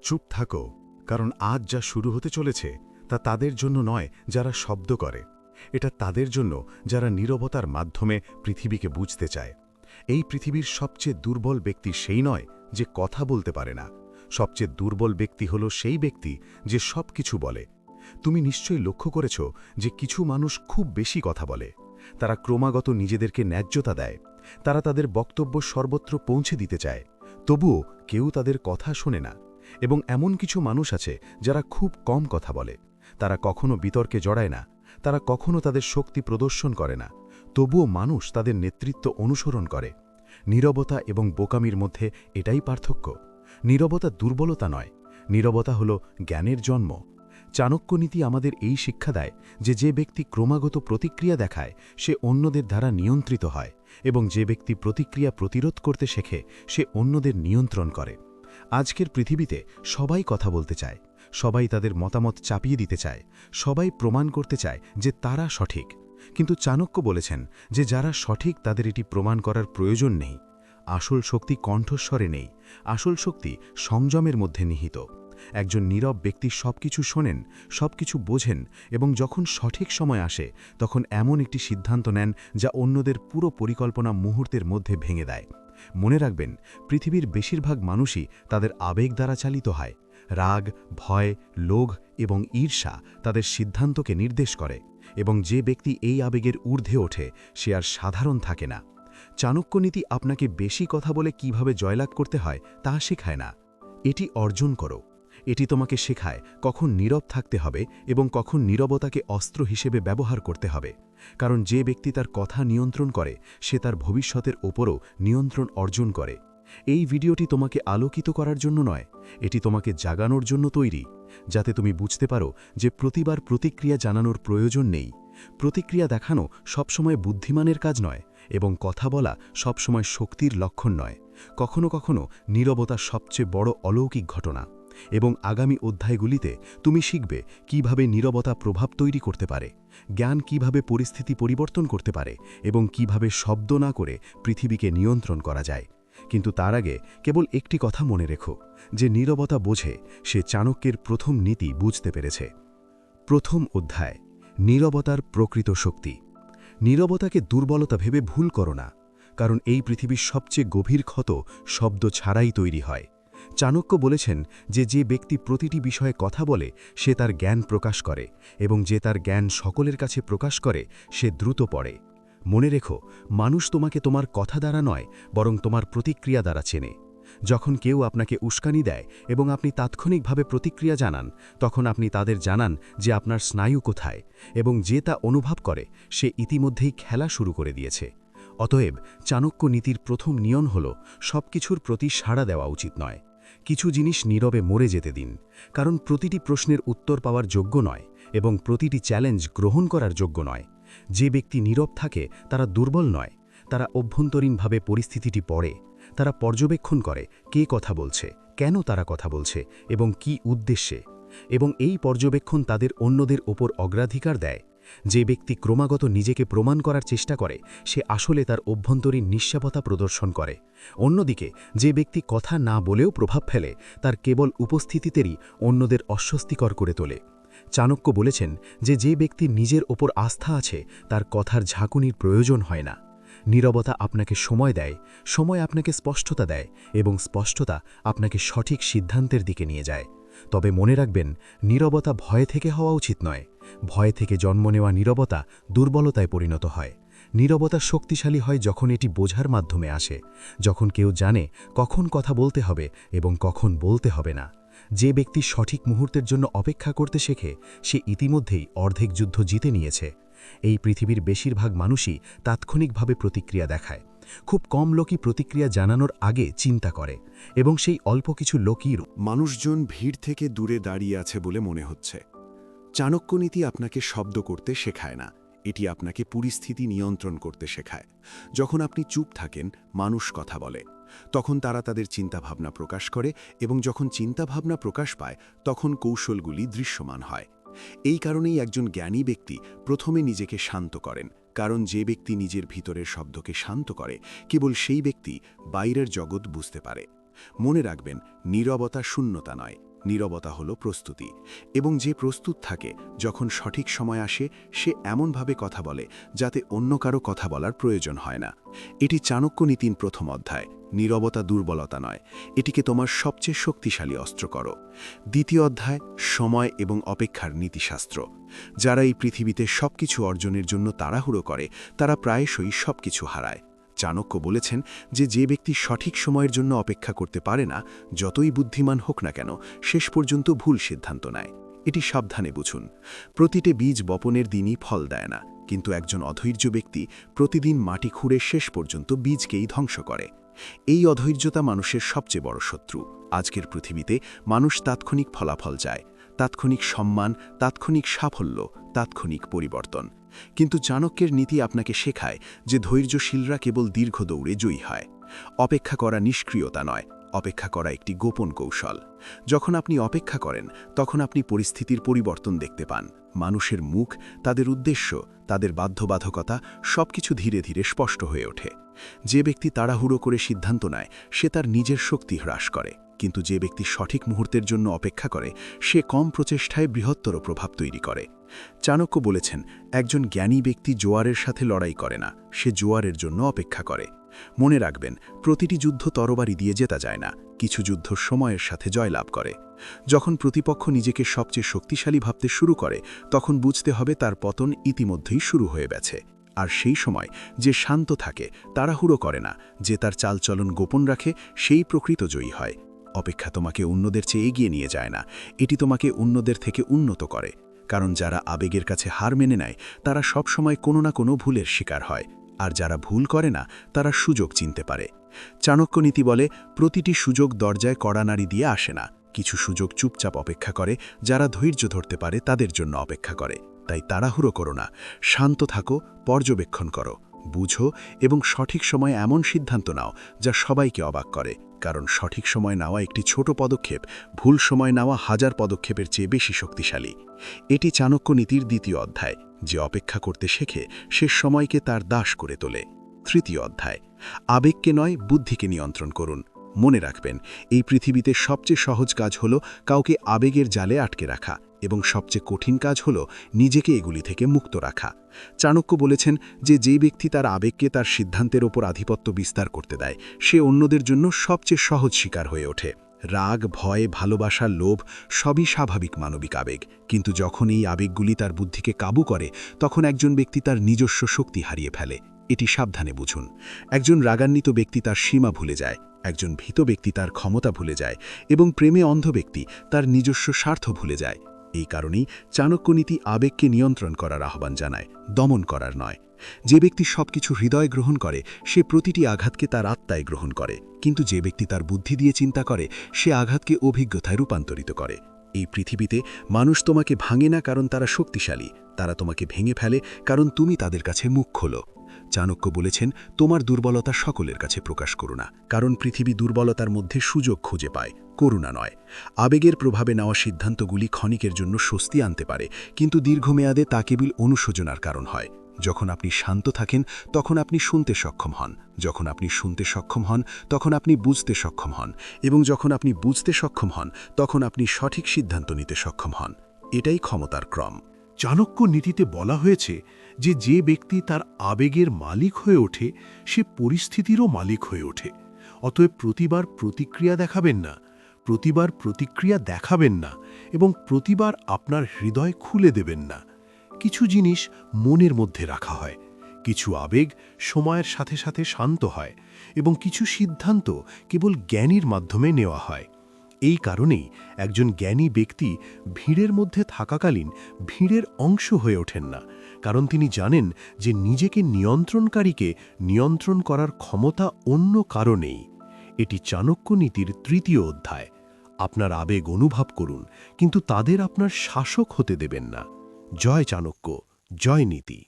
চুপ থাকো, কারণ আজ যা শুরু হতে চলেছে তা তাদের জন্য নয় যারা শব্দ করে। এটা তাদের জন্য যারা নীরবতার মাধ্যমে পৃথিবীকে বুঝতে চায়। এই পৃথিবীর সবচেয়ে দুর্বল ব্যক্তি সেই নয় যে কথা বলতে পারে না। সবচেয়ে দুর্বল ব্যক্তি হলো সেই ব্যক্তি যে সব কিছু বলে। তুমি নিশ্চয়ই লক্ষ্য করেছ যে কিছু মানুষ খুব বেশি কথা বলে। তারা ক্রমাগত নিজেদেরকে ন্যায্যতা দেয়। তারা তাদের বক্তব্য সর্বত্র পৌঁছে দিতে চায়, তবুও কেউ তাদের কথা শোনে না। এবং এমন কিছু মানুষ আছে যারা খুব কম কথা বলে। তারা কখনো বিতর্কে জড়ায় না, তারা কখনো তাদের শক্তি প্রদর্শন করে না, তবুও মানুষ তাদের নেতৃত্ব অনুসরণ করে। নীরবতা এবং বোকামির মধ্যে এটাই পার্থক্য। নীরবতা দুর্বলতা নয়, নীরবতা হল জ্ঞানের জন্ম। চাণক্যনীতি আমাদের এই শিক্ষা দেয় যে যে ব্যক্তি ক্রমাগত প্রতিক্রিয়া দেখায় সে অন্যদের দ্বারা নিয়ন্ত্রিত হয়, এবং যে ব্যক্তি প্রতিক্রিয়া প্রতিরোধ করতে শেখে সে অন্যদের নিয়ন্ত্রণ করে। আজকের পৃথিবীতে সবাই কথা বলতে চায়, সবাই তাদের মতামত চাপিয়ে দিতে চায়, সবাই প্রমাণ করতে চায় যে তারা সঠিক। কিন্তু চাণক্য বলেছেন যে যারা সঠিক তাদের এটি প্রমাণ করার প্রয়োজন নেই। আসল শক্তি কণ্ঠস্বরে নেই, আসল শক্তি সংযমের মধ্যে নিহিত। একজন নীরব ব্যক্তি সবকিছু শোনেন, সবকিছু বোঝেন, এবং যখন সঠিক সময় আসে তখন এমন একটি সিদ্ধান্ত নেন যা অন্যদের পুরো পরিকল্পনা মুহূর্তের মধ্যে ভেঙে দেয়। মনে রাখবেন, পৃথিবীর বেশিরভাগ মানুষই তাদের আবেগ দ্বারা চালিত হয়। রাগ, ভয়, লোভ এবং ঈর্ষা তাদের সিদ্ধান্তকে নির্দেশ করে, এবং যে ব্যক্তি এই আবেগের ঊর্ধ্বে ওঠে সে আর সাধারণ থাকে না। চাণক্যনীতি আপনাকে বেশি কথা বলে কিভাবে জয়লাভ করতে হয় তা শেখায় না, এটি অর্জন করো। এটি তোমাকে শেখায় কখন নীরব থাকতে হবে এবং কখন নীরবতাকে অস্ত্র হিসেবে ব্যবহার করতে হবে। কারণ যে ব্যক্তি তার কথা নিয়ন্ত্রণ করে সে তার ভবিষ্যতের ওপরও নিয়ন্ত্রণ অর্জন করে। এই ভিডিওটি তোমাকে আলোকিত করার জন্য নয়, এটি তোমাকে জাগানোর জন্য তৈরি, যাতে তুমি বুঝতে পারো যে প্রতিবার প্রতিক্রিয়া জানানোর প্রয়োজন নেই। প্রতিক্রিয়া দেখানো সবসময় বুদ্ধিমানের কাজ নয়, এবং কথা বলা সবসময় শক্তির লক্ষণ নয়। কখনো কখনো নীরবতা সবচেয়ে বড় অলৌকিক ঘটনা। এবং আগামী অধ্যায়গুলিতে তুমি শিখবে কিভাবে নীরবতা প্রভাব তৈরি করতে পারে, জ্ঞান কিভাবে পরিস্থিতি পরিবর্তন করতে পারে, এবং কিভাবে শব্দ না করে পৃথিবীকে নিয়ন্ত্রণ করা যায়। কিন্তু তার আগে কেবল একটি কথা মনে রেখো, যে নীরবতা বোঝে সে চাণক্যের প্রথম নীতি বুঝতে পেরেছে। প্রথম অধ্যায়, নীরবতার প্রকৃত শক্তি। নীরবতাকে দুর্বলতা ভেবে ভুল করো না, কারণ এই পৃথিবীর সবচেয়ে গভীর ক্ষত শব্দ ছাড়াই তৈরি হয়। চাণক্য বলেছেন যে যে ব্যক্তি প্রতিটি বিষয়ে কথা বলে সে তার জ্ঞান প্রকাশ করে, এবং যে তার জ্ঞান সকলের কাছে প্রকাশ করে সে দ্রুত পড়ে। মনে রেখো, মানুষ তোমাকে তোমার কথা দ্বারা নয় বরং তোমার প্রতিক্রিয়া দ্বারা চেনে। যখন কেউ আপনাকে উস্কানি দেয় এবং আপনি তাৎক্ষণিকভাবে প্রতিক্রিয়া জানান, তখন আপনি তাদের জানান যে আপনার স্নায়ু কোথায়, এবং যে তা অনুভব করে সে ইতিমধ্যেই খেলা শুরু করে দিয়েছে। অতএব চাণক্য নীতির প্রথম নিয়ম হল সবকিছুর প্রতি সাড়া দেওয়া উচিত নয়। কিছু জিনিস নীরবে মরে যেতে দিন, কারণ প্রতিটি প্রশ্নের উত্তর পাওয়ার যোগ্য নয় এবং প্রতিটি চ্যালেঞ্জ গ্রহণ করার যোগ্য নয়। যে ব্যক্তি নীরব থাকে তারা দুর্বল নয়, তারা অভ্যন্তরীণভাবে পরিস্থিতিটি পড়ে। তারা পর্যবেক্ষণ করে কে কথা বলছে, কেন তারা কথা বলছে এবং কি উদ্দেশ্যে, এবং এই পর্যবেক্ষণ তাদের অন্যদের ওপর অগ্রাধিকার দেয়। যে ব্যক্তি ক্রমাগত নিজেকে প্রমাণ করার চেষ্টা করে সে আসলে তার অভ্যন্তরীণ নিঃস্বাবতা প্রদর্শন করে। অন্যদিকে যে ব্যক্তি কথা না বলেও প্রভাব ফেলে তার কেবল উপস্থিতিতেই অন্যদের অস্বস্তিকর করে তোলে। চাণক্য বলেছেন যে যে ব্যক্তির নিজের ওপর আস্থা আছে তার কথার ঝাঁকুনির প্রয়োজন হয় না। নীরবতা আপনাকে সময় দেয়, সময় আপনাকে স্পষ্টতা দেয়, এবং স্পষ্টতা আপনাকে সঠিক সিদ্ধান্তের দিকে নিয়ে যায়। তবে মনে রাখবেন, নীরবতা ভয় থেকে হওয়া উচিত নয়। ভয় থেকে জন্ম নেওয়া নীরবতা দুর্বলতায় পরিণত হয়। নীরবতা শক্তিশালী হয় যখন এটি বোঝার মাধ্যমে আসে, যখন কেউ জানে কখন কথা বলতে হবে এবং কখন বলতে হবে না। যে ব্যক্তি সঠিক মুহূর্তের জন্য অপেক্ষা করতে শেখে সে ইতিমধ্যেই অর্ধেক যুদ্ধ জিতে নিয়েছে। এই পৃথিবীর বেশিরভাগ মানুষই তাৎক্ষণিকভাবে প্রতিক্রিয়া দেখায়। খুব কম লোকই প্রতিক্রিয়া জানানোর আগে চিন্তা করে, এবং সেই অল্প কিছু লোকই মানুষজন ভিড় থেকে দূরে দাঁড়িয়ে আছে বলে মনে হচ্ছে। চাণক্যনীতি আপনাকে শব্দ করতে শেখায় না, এটি আপনাকে পরিস্থিতি নিয়ন্ত্রণ করতে শেখায়। যখন আপনি চুপ থাকেন, মানুষ কথা বলে। তখন তারা তাদের চিন্তাভাবনা প্রকাশ করে, এবং যখন চিন্তাভাবনা প্রকাশ পায় তখন কৌশলগুলি দৃশ্যমান হয়। এই কারণেই একজন জ্ঞানী ব্যক্তি প্রথমে নিজেকে শান্ত করেন, কারণ যে ব্যক্তি নিজের ভিতরের শব্দকে শান্ত করে কেবল সেই ব্যক্তি বাইরের জগৎ বুঝতে পারে। মনে রাখবেন, নীরবতা শূন্যতা নয়, নীরবতা হলো প্রস্তুতি, এবং যে প্রস্তুত থাকে যখন সঠিক সময় আসে সে এমনভাবে কথা বলে যাতে অন্য কারো কথা বলার প্রয়োজন হয় না। এটি চাণক্য নীতির প্রথম অধ্যায়। নীরবতা দুর্বলতা নয়, এটিকে তোমার সবচেয়ে শক্তিশালী অস্ত্র করো। দ্বিতীয় অধ্যায়, সময় এবং অপেক্ষার নীতিশাস্ত্র। যারা এই পৃথিবীতে সবকিছু অর্জনের জন্য তাড়াহুড়ো করে তারা প্রায়শই সবকিছু হারায়। চাণক্য বলেছেন যে ব্যক্তি সঠিক সময়ের জন্য অপেক্ষা করতে পারে না, যতই বুদ্ধিমান হোক না কেন, শেষ পর্যন্ত ভুল সিদ্ধান্ত নেয়। এটি সাবধানে বুঝুন। প্রতিটি বীজ বপনের দিনই ফল দেয় না, কিন্তু একজন অধৈর্য ব্যক্তি প্রতিদিন মাটি খুঁড়ে শেষ পর্যন্ত বীজকেই ধ্বংস করে। এই অধৈর্যতা মানুষের সবচেয়ে বড় শত্রু। আজকের পৃথিবীতে মানুষ তাৎক্ষণিক ফলাফল চায়, তাৎক্ষণিক সম্মান, তাৎক্ষণিক সাফল্য, তাৎক্ষণিক পরিবর্তন। কিন্তু চাণক্যের নীতি আপনাকে শেখায় যে ধৈর্যশীলরা কেবল দীর্ঘ দৌড়ে জয়ী হয়। অপেক্ষা করা নিষ্ক্রিয়তা নয়, অপেক্ষা করা একটি গোপন কৌশল। যখন আপনি অপেক্ষা করেন তখন আপনি পরিস্থিতির পরিবর্তন দেখতে পান। মানুষের মুখ, তাদের উদ্দেশ্য, তাদের বাধ্যবাধকতা সবকিছু ধীরে ধীরে স্পষ্ট হয়ে ওঠে। যে ব্যক্তি তাড়াহুড়ো করে সিদ্ধান্ত নেয় সে তার নিজের শক্তি হ্রাস করে, কিন্তু যে ব্যক্তি সঠিক মুহূর্তের জন্য অপেক্ষা করে সে কম প্রচেষ্টায় বৃহত্তর প্রভাব তৈরি করে। চাণক্য বলেছেন, একজন জ্ঞানী ব্যক্তি জোয়ারের সাথে লড়াই করে না, সে জোয়ারের জন্য অপেক্ষা করে। মনে রাখবেন, প্রতিটি যুদ্ধ তরবারি দিয়ে জেতা যায় না, কিছু যুদ্ধ সময়ের সাথে জয়লাভ করে। যখন প্রতিপক্ষ নিজেকে সবচেয়ে শক্তিশালী ভাবতে শুরু করে তখন বুঝতে হবে তার পতন ইতিমধ্যেই শুরু হয়ে গেছে। আর সেই সময় যে শান্ত থাকে, তাড়াহুড়ো করে না, যে তার চালচলন গোপন রাখে, সেই প্রকৃত জয়ী হয়। অপেক্ষা তোমাকে অন্যদের চেয়ে এগিয়ে নিয়ে যায় না, এটি তোমাকে অন্যদের থেকে উন্নত করে। কারণ যারা আবেগের কাছে হার মেনে নেয় তারা সবসময় কোনো না কোনো ভুলের শিকার হয়, আর যারা ভুল করে না তারা সুযোগ চিনতে পারে। চাণক্য নীতি বলে, প্রতিটি সুযোগ দরজায় কড়া নাড়ি দিয়ে আসে না, কিছু সুযোগ চুপচাপ অপেক্ষা করে। যারা ধৈর্য ধরতে পারে তাদের জন্য অপেক্ষা করে। তাই তাড়াহুড়ো করো না, শান্ত থাকো, পর্যবেক্ষণ করো, বুঝো এবং সঠিক সময়ে এমন সিদ্ধান্ত নাও যা সবাইকে অবাক করে। কারণ সঠিক সময় নেওয়া একটি ছোট পদক্ষেপ ভুল সময় নেওয়া হাজার পদক্ষেপের চেয়ে বেশি শক্তিশালী। এটি চাণক্য নীতির দ্বিতীয় অধ্যায়। যে অপেক্ষা করতে শেখে সে সময়কে তার দাস করে তোলে। তৃতীয় অধ্যায়, আবেগকে নয় বুদ্ধিকে নিয়ন্ত্রণ করুন। মনে রাখবেন, এই পৃথিবীতে সবচেয়ে সহজ কাজ হলো কাউকে আবেগের জালে আটকে রাখা, এবং সবচেয়ে কঠিন কাজ হলো নিজেকে এগুলি থেকে মুক্ত রাখা। চাণক্য বলেছেন যে ব্যক্তি তার আবেগকে তার সিদ্ধান্তের ওপর আধিপত্য বিস্তার করতে দেয় সে অন্যদের জন্য সবচেয়ে সহজ শিকার হয়ে ওঠে। রাগ, ভয়, ভালোবাসা, লোভ সবই স্বাভাবিক মানবিক আবেগ, কিন্তু যখন এই আবেগগুলি তার বুদ্ধিকে কাবু করে তখন একজন ব্যক্তি তার নিজস্ব শক্তি হারিয়ে ফেলে। এটি সাবধানে বুঝুন। একজন রাগান্বিত ব্যক্তি তার সীমা ভুলে যায়, একজন ভীত ব্যক্তি তার ক্ষমতা ভুলে যায়, এবং প্রেমে অন্ধ ব্যক্তি তার নিজস্ব স্বার্থ ভুলে যায়। এই কারণেই চাণক্য নীতি আবেগকে নিয়ন্ত্রণ করার আহ্বান জানায়, দমন করার নয়। যে ব্যক্তি সবকিছু হৃদয় গ্রহণ করে সে প্রতিটি আঘাতকে তার আত্মায় গ্রহণ করে, কিন্তু যে ব্যক্তি তার বুদ্ধি দিয়ে চিন্তা করে সে আঘাতকে অভিজ্ঞতায় রূপান্তরিত করে। এই পৃথিবীতে মানুষ তোমাকে ভাঙে না কারণ তারা শক্তিশালী, তারা তোমাকে ভেঙে ফেলে কারণ তুমি তাদের কাছে মুখ খোলো। চাণক্য বলেছেন, তোমার দুর্বলতা সকলের কাছে প্রকাশ করো না, কারণ পৃথিবী দুর্বলতার মধ্যে সুযোগ খুঁজে পায়, করুণা নয়। আবেগের প্রভাবে নেওয়া সিদ্ধান্তগুলি ক্ষণিকের জন্য স্বস্তি আনতে পারে, কিন্তু দীর্ঘমেয়াদে তা কেবল অনুশোচনার কারণ হয়। যখন আপনি শান্ত থাকেন তখন আপনি শুনতে সক্ষম হন, যখন আপনি শুনতে সক্ষম হন তখন আপনি বুঝতে সক্ষম হন, এবং যখন আপনি বুঝতে সক্ষম হন তখন আপনি সঠিক সিদ্ধান্ত নিতে সক্ষম হন। এটাই ক্ষমতার ক্রম। চাণক্য নীতিতে বলা হয়েছে যে ব্যক্তি তার আবেগের মালিক হয়ে ওঠে সে পরিস্থিতিরও মালিক হয়ে ওঠে। অতএব প্রতিবার প্রতিক্রিয়া দেখাবেন না এবং প্রতিবার আপনার হৃদয় খুলে দেবেন না। কিছু জিনিস মনের মধ্যে রাখা হয়, কিছু আবেগ সময়ের সাথে সাথে শান্ত হয়, এবং কিছু সিদ্ধান্ত কেবল জ্ঞানীর মাধ্যমে নেওয়া হয়। এই কারণেই একজন জ্ঞানী ব্যক্তি ভিড়ের মধ্যে থাকাকালীন ভিড়ের অংশ হয়ে ওঠেন না, কারণ তিনি জানেন যে নিজেকে নিয়ন্ত্রণকারীকে নিয়ন্ত্রণ করার ক্ষমতা অন্য কারো নেই। এটি চাণক্য নীতির তৃতীয় অধ্যায়। আপনার আবেগ অনুভব করুন, কিন্তু তাদের আপনার শাসক হতে দেবেন না। জয় চাণক্য, জয় নীতি।